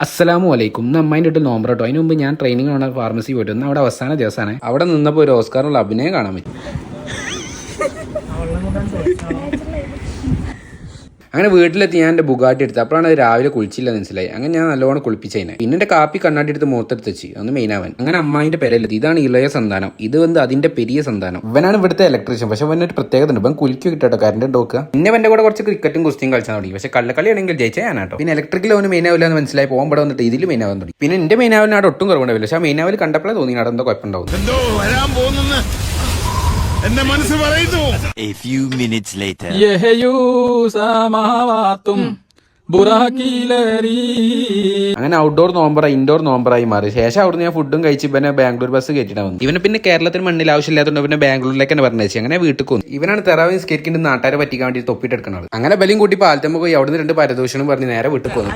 അസ്സലാമു അലൈക്കും. ഇന്ന് അമ്മേൻ്റെ വീട്ടിൽ നോമ്പറട്ടോ. അതിന് മുമ്പ് ഞാൻ ട്രെയിനിങ് ആണ് ഫാർമസി പോയിട്ട് വന്ന് അവിടെ അവസാന ദിവസമാണ്. അവിടെ നിന്നപ്പോൾ ഒരു ഓസ്കാറുള്ള അഭിനയം കാണാൻ പറ്റും. അങ്ങനെ വീട്ടിലെത്തി ഞാൻ എൻ്റെ ബുഗാട്ടി എടുത്ത്. അപ്പോഴാണ് അത് രാവിലെ കുളിച്ചില്ല മനസ്സിലായി. അങ്ങനെ ഞാൻ നല്ലോണം കുളിപ്പിച്ചതിനെ. പിന്നെ എൻ്റെ കാപ്പി കണ്ണാടി എടുത്ത് മുഖത്തെടുത്ത് വെച്ച് ഒന്ന് മെയിനാവാൻ. അങ്ങനെ അമ്മായിൻ്റെ പെരയിലെത്തി. ഇതാണ് ഇളയ സന്താനം. ഇത് അതിന്റെ പെരിയ സന്താനം. ഇവനാണ് ഇവിടുത്തെ ഇലക്ട്രീഷ്യൻ. പക്ഷെ ഇവനൊരു പ്രത്യേകത ഉണ്ട്. ഇവൻ കുലിക്ക് കിട്ടോ കറണ്ട് നോക്കുക. പിന്നെ എൻ്റെ കൂടെ കുറച്ച് ക്രിക്കറ്റും കുസ്തിയും കളിച്ചാൽ തുടങ്ങി. പക്ഷെ കള്ളക്കളിയാണെങ്കിൽ ജയിച്ചാൽ ഞാനാട്ടോ. പിന്നെ ഇലക്ട്രിക്കൽ അവന് മെയിനാവില്ല എന്ന് മനസ്സിലായി. പോകാൻ ഇവിടെ വന്നിട്ട് ഇതിൽ മെയിനാവാൻ തുടങ്ങി. പിന്നെ എൻ്റെ മെയിനാവിന് അവിടെ ഒട്ടും കുറവുണ്ടാവില്ല. പക്ഷെ ആ മെയിനാവിൽ കണ്ടപ്പോഴേ തോന്നി അവിടെ എന്തോ കുഴപ്പമുണ്ടാവും. A few minutes later. അങ്ങനെ ഔട്ട്ഡോർ നോമ്പറായി ഇൻഡോർ നോമ്പറായി മാറി. ശേഷം അവിടുന്ന് ഞാൻ ഫുഡും കഴിച്ച് ഇവനെ ബാംഗ്ലൂർ ബസ് കയറ്റിട്ട് വന്നു. ഇവനെ പിന്നെ കേരളത്തിന് മണ്ണിൽ ആവശ്യമില്ലാത്തതുകൊണ്ട് പിന്നെ ബാംഗ്ലൂരിലേക്ക് തന്നെ പറഞ്ഞു. അങ്ങനെ വീട്ടിൽ വന്നു. ഇവനാണ് തെറാവി സ്കേറ്റിന്റെ നാട്ടുകാരെ പറ്റിക്കാൻ വേണ്ടി തൊപ്പിട്ട് എടുക്കുന്നത്. അങ്ങനെ ബലിയും കൂട്ടി പാലത്തമ്മ പോയി അവിടുന്ന് 2 പരദൂഷണം പറഞ്ഞ് നേരെ വീട്ടിൽ പോന്നു.